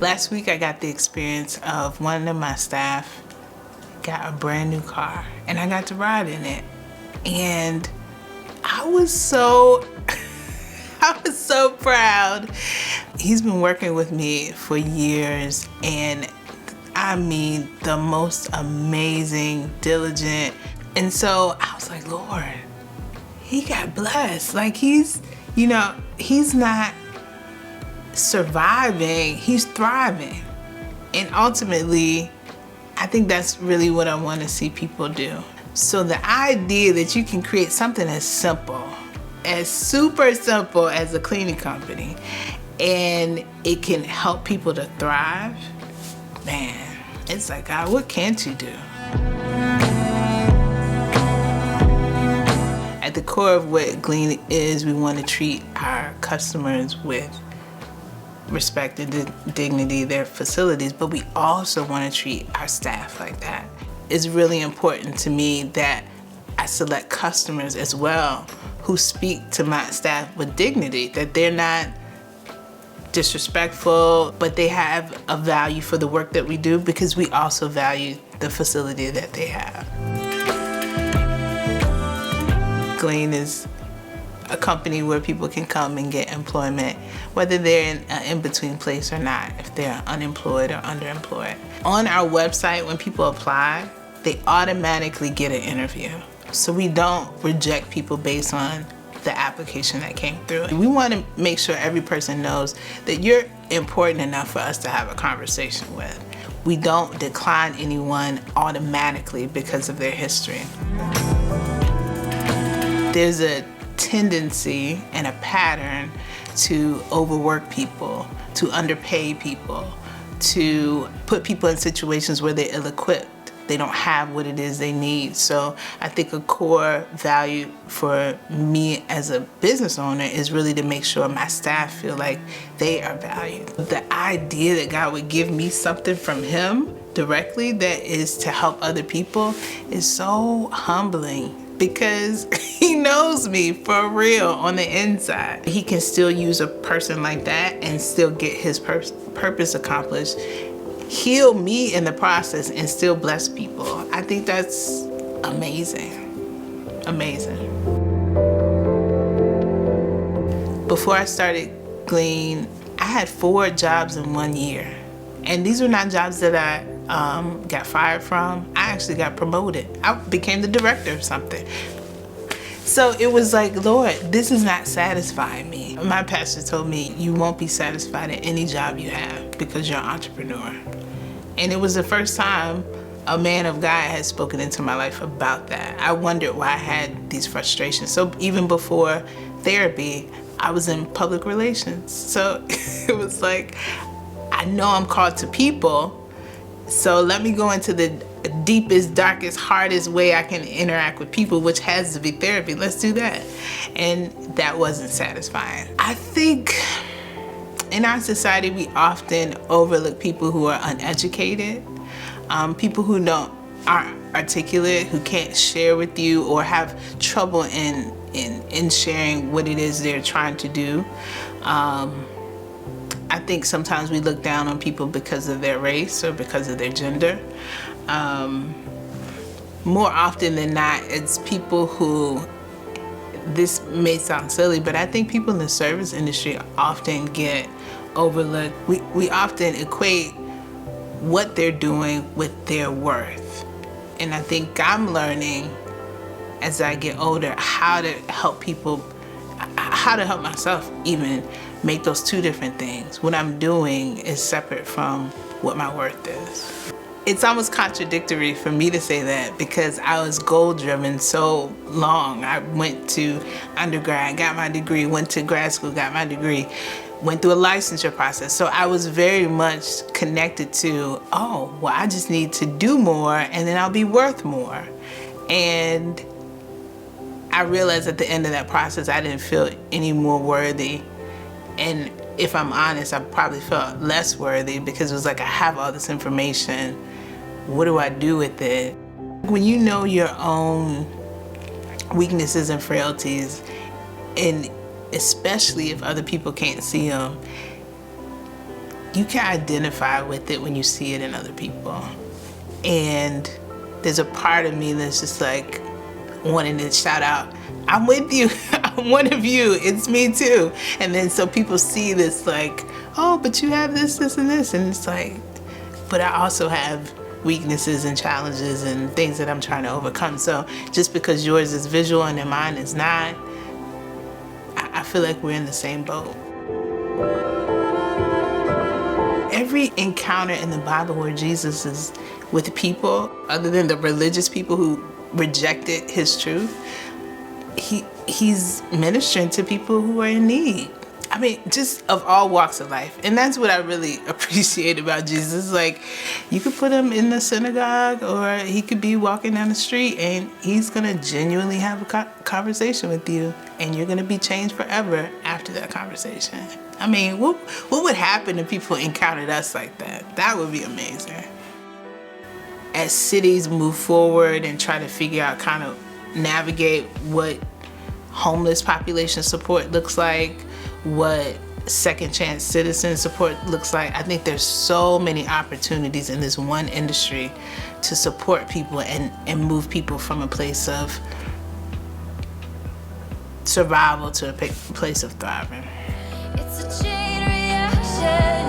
Last week I got the experience of one of my staff got a brand new car and I got to ride in it. And I was so proud. He's been working with me for years, and I mean the most amazing, diligent. And so I was like, Lord, he got blessed. Like he's not surviving, he's thriving. And ultimately, I think that's really what I want to see people do. So the idea that you can create something as simple, as super simple as a cleaning company, and it can help people to thrive, man, it's like, God, what can't you do? At the core of what Glean is, we want to treat our customers with respect and dignity, their facilities, but we also want to treat our staff like that. It's really important to me that I select customers as well who speak to my staff with dignity, that they're not disrespectful, but they have a value for the work that we do, because we also value the facility that they have. Glean is a company where people can come and get employment, whether they're in an in-between place or not, if they're unemployed or underemployed. On our website, when people apply, they automatically get an interview. So we don't reject people based on the application that came through. We want to make sure every person knows that you're important enough for us to have a conversation with. We don't decline anyone automatically because of their history. There's a tendency and a pattern to overwork people, to underpay people, to put people in situations where they're ill-equipped. They don't have what it is they need. So I think a core value for me as a business owner is really to make sure my staff feel like they are valued. The idea that God would give me something from Him directly that is to help other people is so humbling, because He knows me for real on the inside. He can still use a person like that and still get His purpose accomplished, heal me in the process, and still bless people. I think that's amazing, amazing. Before I started Glean, I had 4 jobs in 1 year. And these were not jobs that I got fired from. I actually got promoted. I became the director of something. So it was like, Lord, this is not satisfying me. My pastor told me, you won't be satisfied in any job you have because you're an entrepreneur. And it was the first time a man of God had spoken into my life about that. I wondered why I had these frustrations. So even before therapy, I was in public relations. So it was like, I know I'm called to people, so let me go into the deepest, darkest, hardest way I can interact with people, which has to be therapy. Let's do that. And that wasn't satisfying. I think in our society, we often overlook people who are uneducated, people who aren't articulate, who can't share with you or have trouble in sharing what it is they're trying to do. I think sometimes we look down on people because of their race or because of their gender. More often than not, it's people who, this may sound silly, but I think people in the service industry often get overlooked. We often equate what they're doing with their worth. And I think I'm learning as I get older how to help people, how to help myself even make those two different things. What I'm doing is separate from what my worth is. It's almost contradictory for me to say that because I was goal-driven so long. I went to undergrad, got my degree, went to grad school, got my degree, went through a licensure process. So I was very much connected to, oh, well, I just need to do more and then I'll be worth more. And I realized at the end of that process, I didn't feel any more worthy. And if I'm honest, I probably felt less worthy because it was like, I have all this information. What do I do with it? When you know your own weaknesses and frailties, and especially if other people can't see them, you can identify with it when you see it in other people. And there's a part of me that's just like wanting to shout out, I'm with you. I'm one of you. It's me too. And then so people see this like, oh, but you have this, this, and this. And it's like, but I also have weaknesses and challenges and things that I'm trying to overcome. So just because yours is visual and mine is not, I feel like we're in the same boat. Every encounter in the Bible where Jesus is with people, other than the religious people who rejected his truth, he's ministering to people who are in need. I mean, just of all walks of life. And that's what I really appreciate about Jesus. Like, you could put him in the synagogue or he could be walking down the street and he's gonna genuinely have a conversation with you, and you're gonna be changed forever after that conversation. I mean, what would happen if people encountered us like that? That would be amazing. As cities move forward and try to figure out, kind of navigate what homeless population support looks like, what second chance citizen support looks like, I think there's so many opportunities in this one industry to support people and move people from a place of survival to a place of thriving. It's a chain reaction.